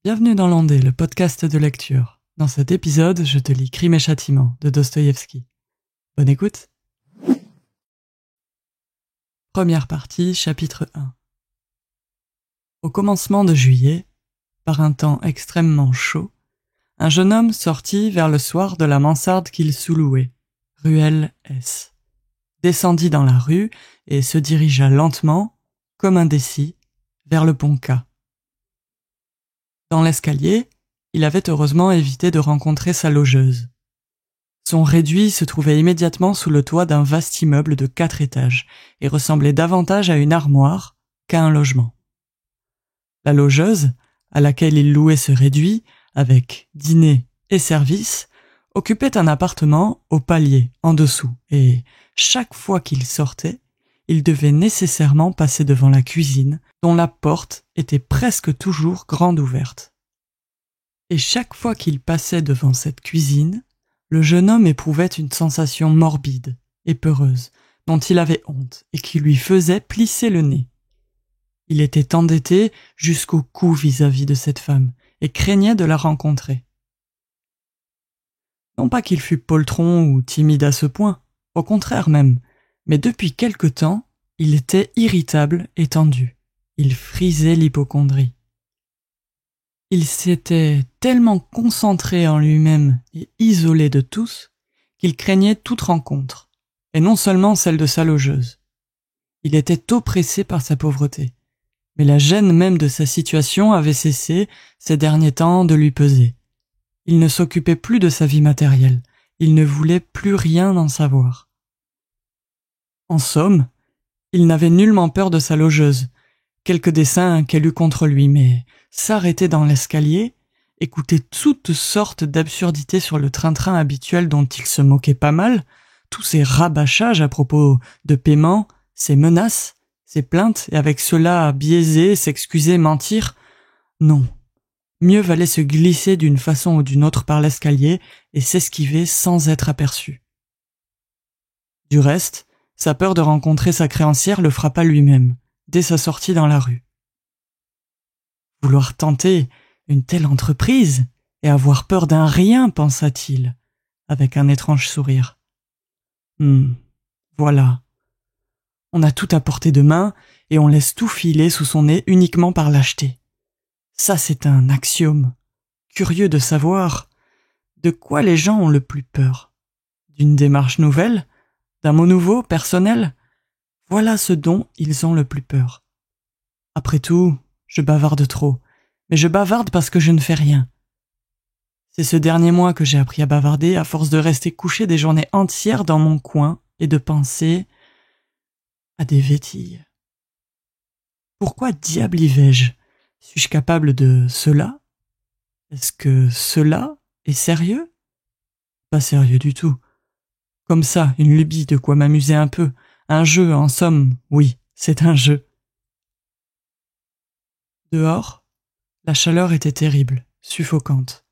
Bienvenue dans Landé, le podcast de lecture. Dans cet épisode, je te lis Crime et Châtiment de Dostoïevski. Bonne écoute. Première partie, chapitre 1. Au commencement de juillet, par un temps extrêmement chaud, un jeune homme sortit vers le soir de la mansarde qu'il sous-louait, ruelle S, descendit dans la rue et se dirigea lentement, comme indécis, vers le pont K. Dans l'escalier, il avait heureusement évité de rencontrer sa logeuse. Son réduit se trouvait immédiatement sous le toit d'un vaste immeuble de 4 étages et ressemblait davantage à une armoire qu'à un logement. La logeuse, à laquelle il louait ce réduit, avec dîner et service, occupait un appartement au palier, en dessous, et chaque fois qu'il sortait, il devait nécessairement passer devant la cuisine, dont la porte était presque toujours grande ouverte. Et chaque fois qu'il passait devant cette cuisine, le jeune homme éprouvait une sensation morbide et peureuse, dont il avait honte et qui lui faisait plisser le nez. Il était endetté jusqu'au cou vis-à-vis de cette femme et craignait de la rencontrer. Non pas qu'il fût poltron ou timide à ce point, au contraire même, mais depuis quelque temps, il était irritable et tendu. Il frisait l'hypocondrie. Il s'était tellement concentré en lui-même et isolé de tous qu'il craignait toute rencontre, et non seulement celle de sa logeuse. Il était oppressé par sa pauvreté, mais la gêne même de sa situation avait cessé ces derniers temps de lui peser. Il ne s'occupait plus de sa vie matérielle, il ne voulait plus rien en savoir. En somme, il n'avait nullement peur de sa logeuse, quelque dessein qu'elle eût contre lui, mais s'arrêter dans l'escalier, écouter toutes sortes d'absurdités sur le train-train habituel dont il se moquait pas mal, tous ces rabâchages à propos de paiement, ces menaces, ces plaintes, et avec cela biaiser, s'excuser, mentir, non. Mieux valait se glisser d'une façon ou d'une autre par l'escalier et s'esquiver sans être aperçu. Du reste, sa peur de rencontrer sa créancière le frappa lui-même, dès sa sortie dans la rue. Vouloir tenter une telle entreprise et avoir peur d'un rien, pensa-t-il, avec un étrange sourire. Voilà. On a tout à portée de main et on laisse tout filer sous son nez uniquement par lâcheté. Ça, c'est un axiome. Curieux de savoir de quoi les gens ont le plus peur. D'une démarche nouvelle? D'un mot nouveau, personnel? Voilà ce dont ils ont le plus peur. Après tout, je bavarde trop, mais je bavarde parce que je ne fais rien. C'est ce dernier mois que j'ai appris à bavarder à force de rester couché des journées entières dans mon coin et de penser à des vétilles. Pourquoi diable y vais-je? Suis-je capable de cela? Est-ce que cela est sérieux? Pas sérieux du tout. Comme ça, une lubie de quoi m'amuser un peu. Un jeu, en somme, oui, c'est un jeu. Dehors, la chaleur était terrible, suffocante.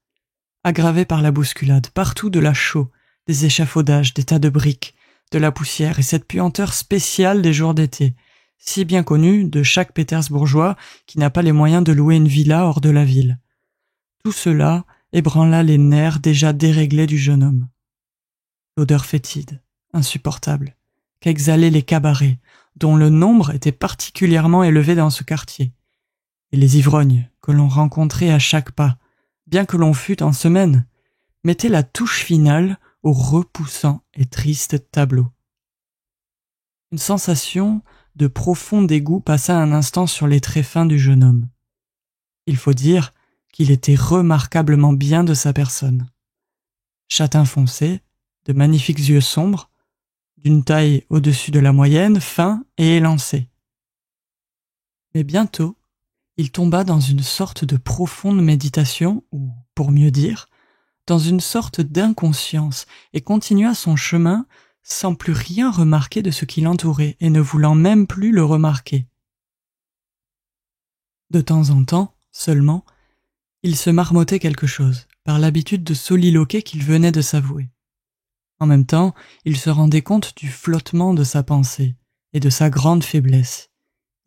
Aggravée par la bousculade, partout de la chaux, des échafaudages, des tas de briques, de la poussière et cette puanteur spéciale des jours d'été, si bien connue de chaque Pétersbourgeois qui n'a pas les moyens de louer une villa hors de la ville. Tout cela ébranla les nerfs déjà déréglés du jeune homme. L'odeur fétide, insupportable, qu'exhalaient les cabarets, dont le nombre était particulièrement élevé dans ce quartier, et les ivrognes que l'on rencontrait à chaque pas, bien que l'on fût en semaine, mettaient la touche finale au repoussant et triste tableau. Une sensation de profond dégoût passa un instant sur les traits fins du jeune homme. Il faut dire qu'il était remarquablement bien de sa personne. Châtain foncé, de magnifiques yeux sombres, d'une taille au-dessus de la moyenne, fin et élancé. Mais bientôt, il tomba dans une sorte de profonde méditation, ou, pour mieux dire, dans une sorte d'inconscience, et continua son chemin sans plus rien remarquer de ce qui l'entourait, et ne voulant même plus le remarquer. De temps en temps, seulement, il se marmottait quelque chose, par l'habitude de soliloquer qu'il venait de s'avouer. En même temps, il se rendait compte du flottement de sa pensée et de sa grande faiblesse.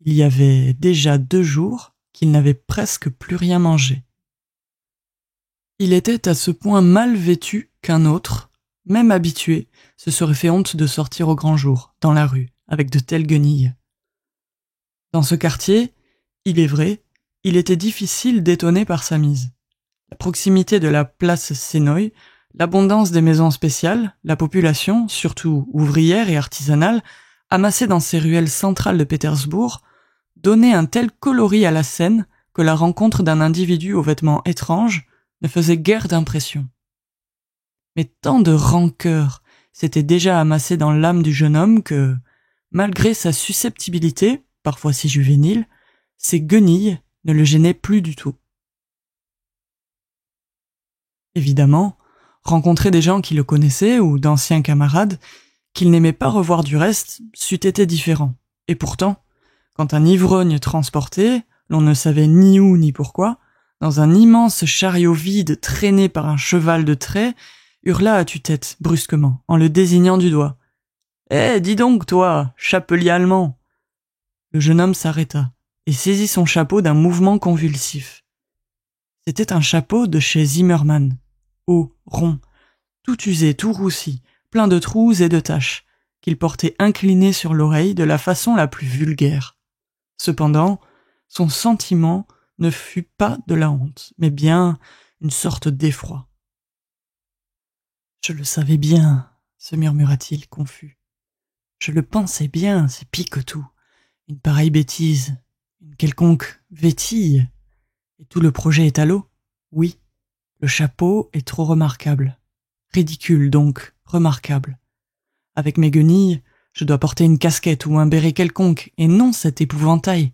Il y avait déjà 2 jours qu'il n'avait presque plus rien mangé. Il était à ce point mal vêtu qu'un autre, même habitué, se serait fait honte de sortir au grand jour, dans la rue, avec de telles guenilles. Dans ce quartier, il est vrai, il était difficile d'étonner par sa mise. La proximité de la place Senoï, l'abondance des maisons spéciales, la population, surtout ouvrière et artisanale, amassée dans ces ruelles centrales de Pétersbourg, donnaient un tel coloris à la scène que la rencontre d'un individu aux vêtements étranges ne faisait guère d'impression. Mais tant de rancœur s'était déjà amassé dans l'âme du jeune homme que, malgré sa susceptibilité, parfois si juvénile, ses guenilles ne le gênaient plus du tout. Évidemment, rencontrer des gens qui le connaissaient ou d'anciens camarades qu'il n'aimait pas revoir du reste c'eût été différent. Et pourtant, quand un ivrogne transporté, l'on ne savait ni où ni pourquoi, dans un immense chariot vide traîné par un cheval de trait, hurla à tue-tête, brusquement, en le désignant du doigt. « Eh, dis donc, toi, chapelier allemand !» Le jeune homme s'arrêta et saisit son chapeau d'un mouvement convulsif. C'était un chapeau de chez Zimmermann, haut, rond, tout usé, tout roussi, plein de trous et de taches, qu'il portait incliné sur l'oreille de la façon la plus vulgaire. Cependant, son sentiment ne fut pas de la honte, mais bien une sorte d'effroi. « Je le savais bien, » se murmura-t-il, confus. « Je le pensais bien, c'est pis que tout. Une pareille bêtise, une quelconque vétille. Et tout le projet est à l'eau. Oui, le chapeau est trop remarquable. Ridicule donc, remarquable. Avec mes guenilles, je dois porter une casquette ou un béret quelconque, et non cet épouvantail.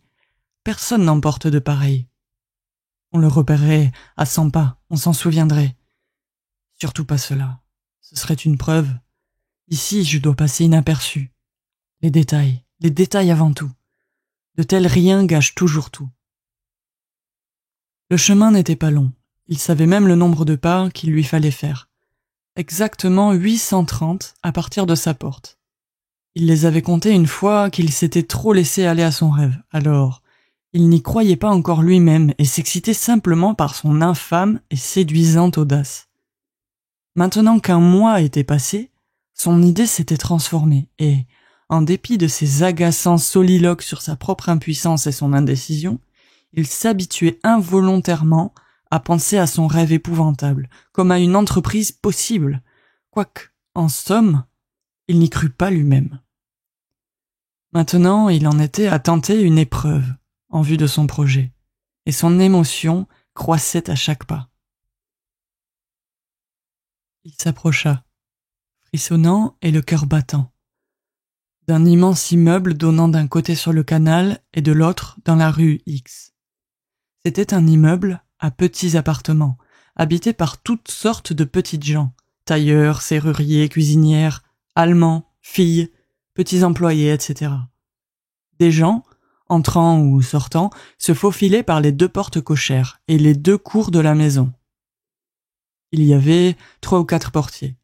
Personne n'en porte de pareil. On le repérerait à 100 pas, on s'en souviendrait. Surtout pas cela. Ce serait une preuve. Ici, je dois passer inaperçu. Les détails avant tout. De tels riens gâchent toujours tout. Le chemin n'était pas long. Il savait même le nombre de pas qu'il lui fallait faire. Exactement 830 à partir de sa porte. Il les avait comptés une fois qu'il s'était trop laissé aller à son rêve. Alors, il n'y croyait pas encore lui-même et s'excitait simplement par son infâme et séduisante audace. Maintenant qu'un mois était passé, son idée s'était transformée et, en dépit de ses agaçants soliloques sur sa propre impuissance et son indécision, il s'habituait involontairement à penser à son rêve épouvantable, comme à une entreprise possible, quoique, en somme, il n'y crut pas lui-même. Maintenant, il en était à tenter une épreuve, en vue de son projet, et son émotion croissait à chaque pas. Il s'approcha, frissonnant et le cœur battant, d'un immense immeuble donnant d'un côté sur le canal et de l'autre dans la rue X. C'était un immeuble à petits appartements, habité par toutes sortes de petites gens, tailleurs, serruriers, cuisinières, allemands, filles, petits employés, etc. Des gens, entrant ou sortant, se faufilaient par les 2 portes cochères et les 2 cours de la maison. Il y avait 3 ou 4 portiers.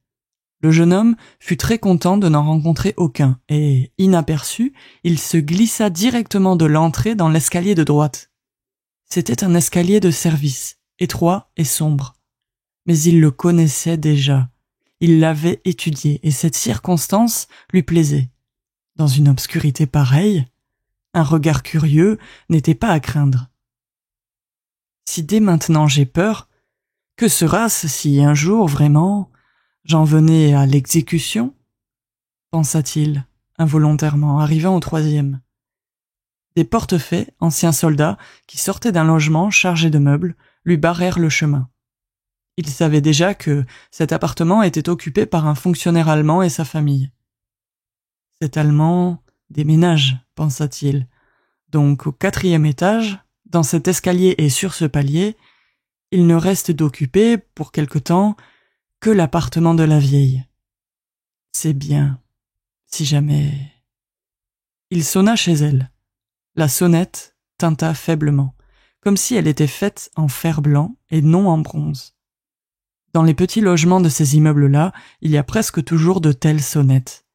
Le jeune homme fut très content de n'en rencontrer aucun, et, inaperçu, il se glissa directement de l'entrée dans l'escalier de droite. C'était un escalier de service, étroit et sombre. Mais il le connaissait déjà. Il l'avait étudié, et cette circonstance lui plaisait. Dans une obscurité pareille, un regard curieux n'était pas à craindre. Si dès maintenant j'ai peur, que sera-ce si un jour, vraiment, j'en venais à l'exécution ? Pensa-t-il, involontairement, arrivant au 3e. Des portefaix, anciens soldats, qui sortaient d'un logement chargé de meubles, lui barrèrent le chemin. Il savait déjà que cet appartement était occupé par un fonctionnaire allemand et sa famille. Cet Allemand déménage, pensa-t-il. Donc au 4e étage, dans cet escalier et sur ce palier, il ne reste d'occupé, pour quelque temps, que l'appartement de la vieille. C'est bien, si jamais... Il sonna chez elle. La sonnette tinta faiblement, comme si elle était faite en fer blanc et non en bronze. Dans les petits logements de ces immeubles-là, il y a presque toujours de telles sonnettes.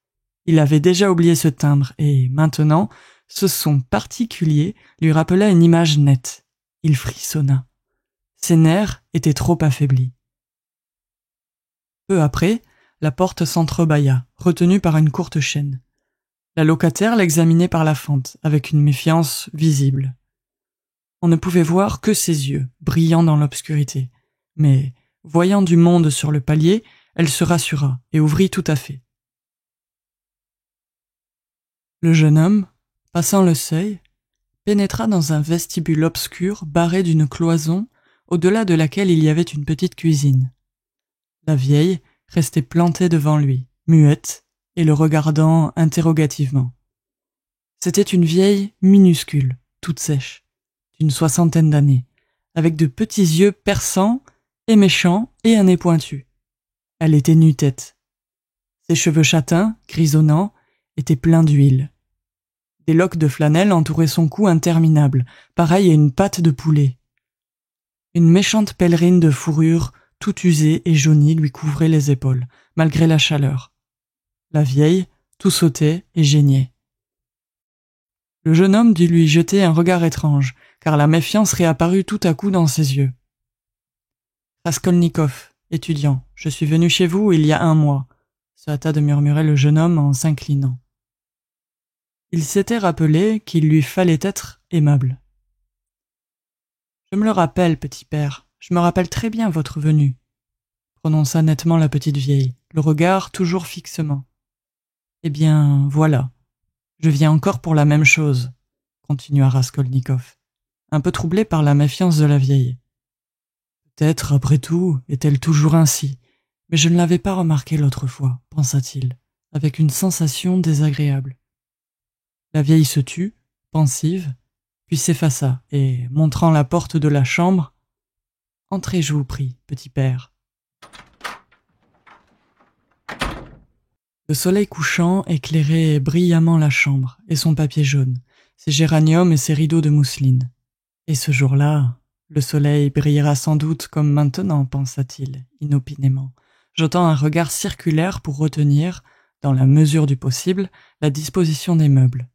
Il avait déjà oublié ce timbre et, maintenant, ce son particulier lui rappela une image nette. Il frissonna. Ses nerfs étaient trop affaiblis. Peu après, la porte s'entrebâilla, retenue par une courte chaîne. La locataire l'examinait par la fente, avec une méfiance visible. On ne pouvait voir que ses yeux, brillants dans l'obscurité. Mais, voyant du monde sur le palier, elle se rassura et ouvrit tout à fait. Le jeune homme, passant le seuil, pénétra dans un vestibule obscur barré d'une cloison, au-delà de laquelle il y avait une petite cuisine. La vieille restait plantée devant lui, muette, et le regardant interrogativement. C'était une vieille minuscule, toute sèche, d'une 60aine d'années, avec de petits yeux perçants et méchants et un nez pointu. Elle était nu-tête. Ses cheveux châtains, grisonnants, étaient pleins d'huile. Des loques de flanelle entouraient son cou interminable, pareil à une patte de poulet. Une méchante pèlerine de fourrure, toute usée et jaunie, lui couvrait les épaules, malgré la chaleur. La vieille, tout sautait et geignait. Le jeune homme dut lui jeter un regard étrange, car la méfiance réapparut tout à coup dans ses yeux. « Raskolnikov, étudiant, je suis venu chez vous il y a 1 mois, » se hâta de murmurer le jeune homme en s'inclinant. Il s'était rappelé qu'il lui fallait être aimable. « Je me le rappelle, petit père, je me rappelle très bien votre venue, » prononça nettement la petite vieille, le regard toujours fixement. « Eh bien, voilà, je viens encore pour la même chose, » continua Raskolnikov, un peu troublé par la méfiance de la vieille. Peut-être, après tout, est-elle toujours ainsi, mais je ne l'avais pas remarqué l'autre fois, pensa-t-il, avec une sensation désagréable. La vieille se tut, pensive, puis s'effaça, et, montrant la porte de la chambre, « Entrez, je vous prie, petit père. » Le soleil couchant éclairait brillamment la chambre et son papier jaune, ses géraniums et ses rideaux de mousseline. Et ce jour-là, le soleil brillera sans doute comme maintenant, pensa-t-il, inopinément, jetant un regard circulaire pour retenir, dans la mesure du possible, la disposition des meubles.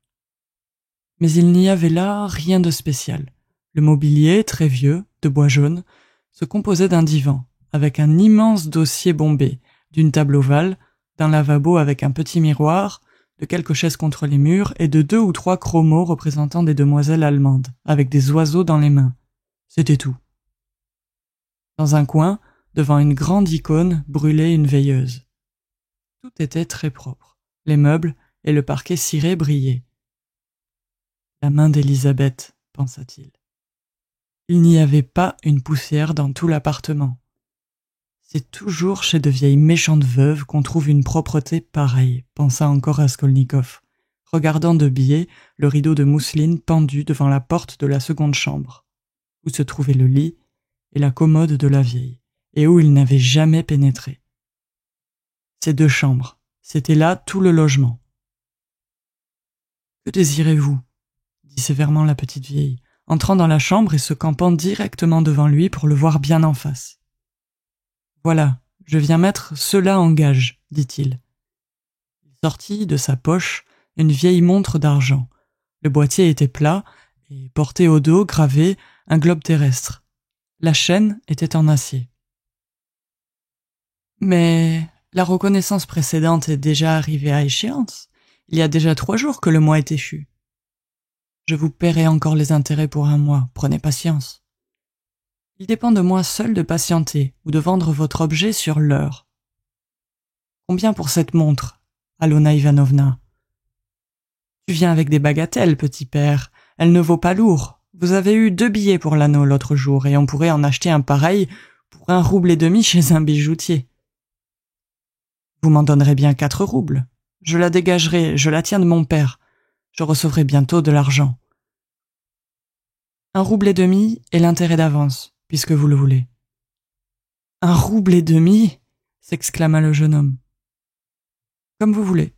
Mais il n'y avait là rien de spécial. Le mobilier, très vieux, de bois jaune, se composait d'un divan, avec un immense dossier bombé, d'une table ovale, d'un lavabo avec un petit miroir, de quelques chaises contre les murs et de 2 ou 3 chromos représentant des demoiselles allemandes, avec des oiseaux dans les mains. C'était tout. Dans un coin, devant une grande icône, brûlait une veilleuse. Tout était très propre. Les meubles et le parquet ciré brillaient. La main d'Élisabeth, pensa-t-il. Il n'y avait pas une poussière dans tout l'appartement. C'est toujours chez de vieilles méchantes veuves qu'on trouve une propreté pareille, pensa encore Raskolnikov, regardant de biais le rideau de mousseline pendu devant la porte de la seconde chambre, où se trouvait le lit et la commode de la vieille, et où il n'avait jamais pénétré. Ces 2 chambres, c'était là tout le logement. « Que désirez-vous » dit sévèrement la petite vieille, entrant dans la chambre et se campant directement devant lui pour le voir bien en face. « Voilà, je viens mettre cela en gage, dit-il. Il sortit de sa poche une vieille montre d'argent. Le boîtier était plat et portait au dos, gravé, un globe terrestre. La chaîne était en acier. « Mais la reconnaissance précédente est déjà arrivée à échéance. Il y a déjà 3 jours que le mois est échu. Je vous paierai encore les intérêts pour 1 mois, prenez patience. Il dépend de moi seul de patienter ou de vendre votre objet sur l'heure. Combien pour cette montre, Alona Ivanovna ? Tu viens avec des bagatelles, petit père. Elle ne vaut pas lourd. Vous avez eu 2 billets pour l'anneau l'autre jour et on pourrait en acheter un pareil pour 1,5 rouble chez un bijoutier. Vous m'en donnerez bien 4 roubles. Je la dégagerai, je la tiens de mon père. Je recevrai bientôt de l'argent. 1,5 rouble et l'intérêt d'avance, puisque vous le voulez. 1,5 rouble, s'exclama le jeune homme. Comme vous voulez.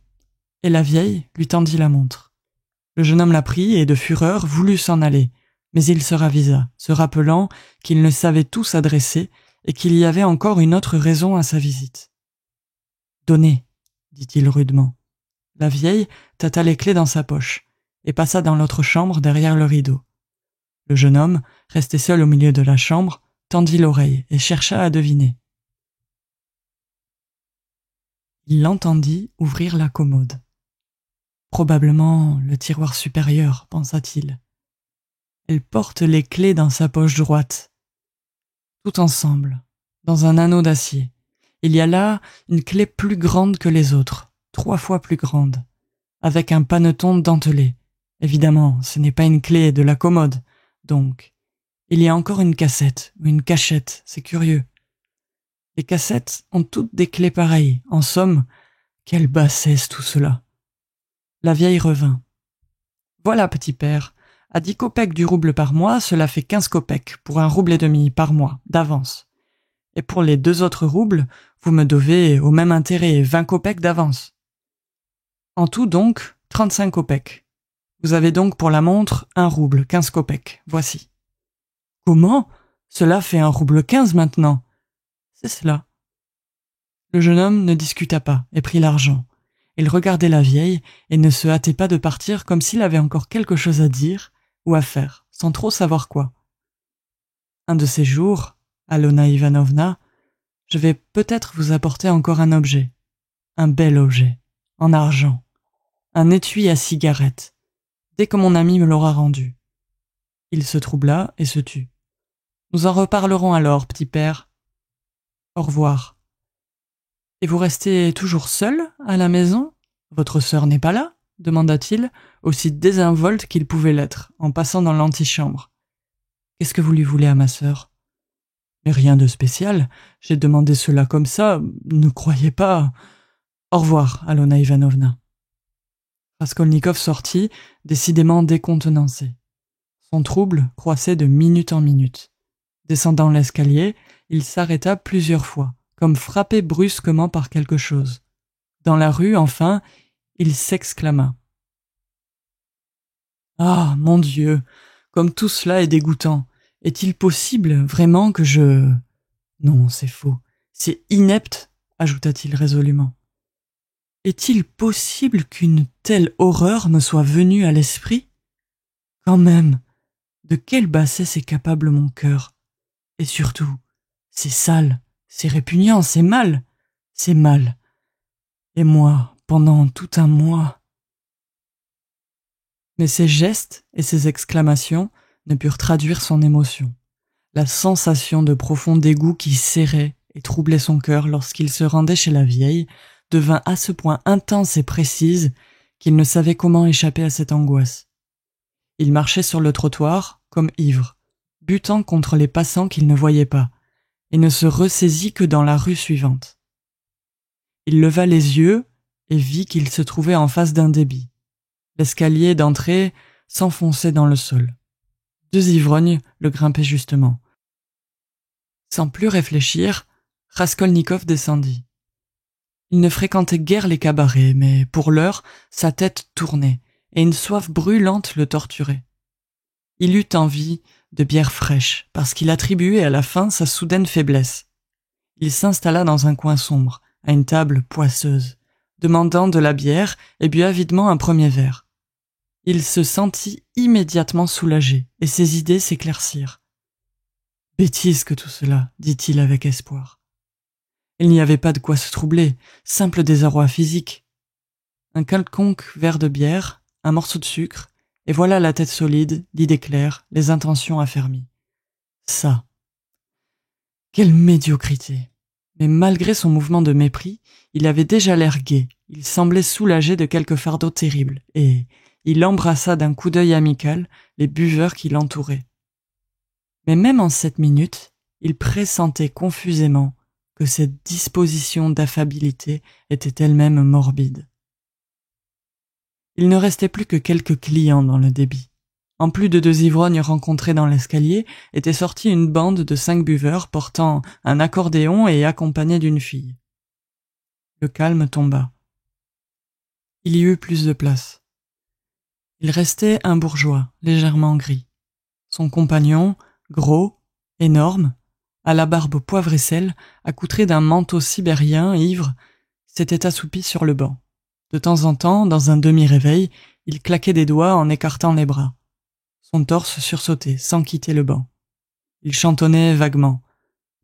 Et la vieille lui tendit la montre. Le jeune homme la prit et de fureur voulut s'en aller, mais il se ravisa, se rappelant qu'il ne savait tout s'adresser et qu'il y avait encore une autre raison à sa visite. « Donnez, » dit-il rudement. La vieille tâta les clés dans sa poche et passa dans l'autre chambre derrière le rideau. Le jeune homme, resté seul au milieu de la chambre, tendit l'oreille et chercha à deviner. Il l'entendit ouvrir la commode. Probablement le tiroir supérieur, pensa-t-il. Elle porte les clés dans sa poche droite. Tout ensemble, dans un anneau d'acier. Il y a là une clé plus grande que les autres, 3 fois plus grande, avec un paneton dentelé. Évidemment, ce n'est pas une clé de la commode, donc il y a encore une cassette ou une cachette, c'est curieux. Les cassettes ont toutes des clés pareilles. En somme, quelle bassesse tout cela. La vieille revint. Voilà, petit père, à 10 kopecks du rouble par mois, cela fait 15 kopecks pour 1,5 rouble par mois, d'avance. Et pour les 2 autres roubles, vous me devez au même intérêt 20 kopecks d'avance. En tout donc, 35 kopecks. Vous avez donc pour la montre 1 rouble, 15 kopecks, voici. Comment? Cela fait 1,15 rouble maintenant. C'est cela. Le jeune homme ne discuta pas et prit l'argent. Il regardait la vieille et ne se hâtait pas de partir comme s'il avait encore quelque chose à dire ou à faire, sans trop savoir quoi. Un de ces jours, Alona Ivanovna, je vais peut-être vous apporter encore un objet. Un bel objet, en argent. Un étui à cigarette, dès que mon ami me l'aura rendu. Il se troubla et se tut. Nous en reparlerons alors, petit père. Au revoir. Et vous restez toujours seul à la maison? Votre sœur n'est pas là? Demanda-t-il, aussi désinvolte qu'il pouvait l'être, en passant dans l'antichambre. Qu'est-ce que vous lui voulez à ma sœur? Mais rien de spécial, j'ai demandé cela comme ça, ne croyez pas. Au revoir, Alona Ivanovna. Raskolnikov sortit, décidément décontenancé. Son trouble croissait de minute en minute. Descendant l'escalier, il s'arrêta plusieurs fois, comme frappé brusquement par quelque chose. Dans la rue, enfin, il s'exclama. « Ah, mon Dieu, comme tout cela est dégoûtant. Est-il possible, vraiment, que je... » « Non, c'est faux. C'est inepte, » ajouta-t-il résolument. « Est-il possible qu'une telle horreur me soit venue à l'esprit? Quand même, de quelle bassesse est capable mon cœur? Et surtout, c'est sale, c'est répugnant, c'est mal. C'est mal. Et moi, pendant tout un mois... » Mais ses gestes et ses exclamations ne purent traduire son émotion. La sensation de profond dégoût qui serrait et troublait son cœur lorsqu'il se rendait chez la vieille devint à ce point intense et précise qu'il ne savait comment échapper à cette angoisse. Il marchait sur le trottoir comme ivre, butant contre les passants qu'il ne voyait pas, et ne se ressaisit que dans la rue suivante. Il leva les yeux et vit qu'il se trouvait en face d'un débit. L'escalier d'entrée s'enfonçait dans le sol. 2 ivrognes le grimpaient justement. Sans plus réfléchir, Raskolnikov descendit. Il ne fréquentait guère les cabarets, mais pour l'heure, sa tête tournait, et une soif brûlante le torturait. Il eut envie de bière fraîche, parce qu'il attribuait à la faim sa soudaine faiblesse. Il s'installa dans un coin sombre, à une table poisseuse, demandant de la bière et but avidement un premier verre. Il se sentit immédiatement soulagé, et ses idées s'éclaircirent. « Bêtise que tout cela, dit-il avec espoir. Il n'y avait pas de quoi se troubler, simple désarroi physique. Un quelconque verre de bière, un morceau de sucre, et voilà la tête solide, l'idée claire, les intentions affermies. Ça. Quelle médiocrité! Mais malgré son mouvement de mépris, il avait déjà l'air gai, il semblait soulagé de quelque fardeau terrible, et il embrassa d'un coup d'œil amical les buveurs qui l'entouraient. Mais même en cette minute, il pressentait confusément que cette disposition d'affabilité était elle-même morbide. Il ne restait plus que quelques clients dans le débit. En plus de 2 ivrognes rencontrés dans l'escalier, était sortie une bande de 5 buveurs portant un accordéon et accompagnés d'une fille. Le calme tomba. Il y eut plus de place. Il restait un bourgeois, légèrement gris. Son compagnon, gros, énorme, à la barbe poivre et sel, accoutré d'un manteau sibérien, ivre, s'était assoupi sur le banc. De temps en temps, dans un demi-réveil, il claquait des doigts en écartant les bras. Son torse sursautait, sans quitter le banc. Il chantonnait vaguement,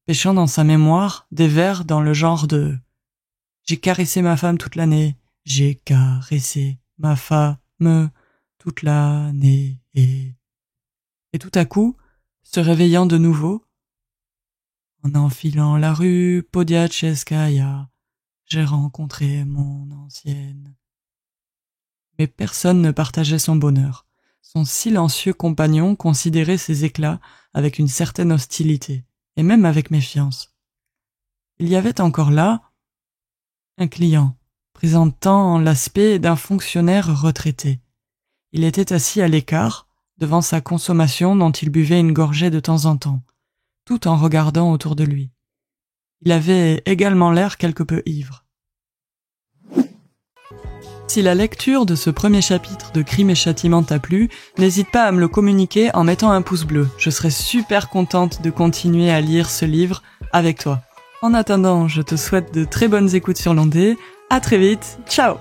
pêchant dans sa mémoire des vers dans le genre de « J'ai caressé ma femme toute l'année, j'ai caressé ma femme toute l'année. » Et tout à coup, se réveillant de nouveau, en enfilant la rue Podiatcheskaya, j'ai rencontré mon ancienne. Mais personne ne partageait son bonheur. Son silencieux compagnon considérait ses éclats avec une certaine hostilité, et même avec méfiance. Il y avait encore là un client, présentant l'aspect d'un fonctionnaire retraité. Il était assis à l'écart, devant sa consommation dont il buvait une gorgée de temps en temps, tout en regardant autour de lui. Il avait également l'air quelque peu ivre. Si la lecture de ce premier chapitre de Crime et Châtiment t'a plu, n'hésite pas à me le communiquer en mettant un pouce bleu. Je serai super contente de continuer à lire ce livre avec toi. En attendant, je te souhaite de très bonnes écoutes sur l'ondée. À très vite, ciao!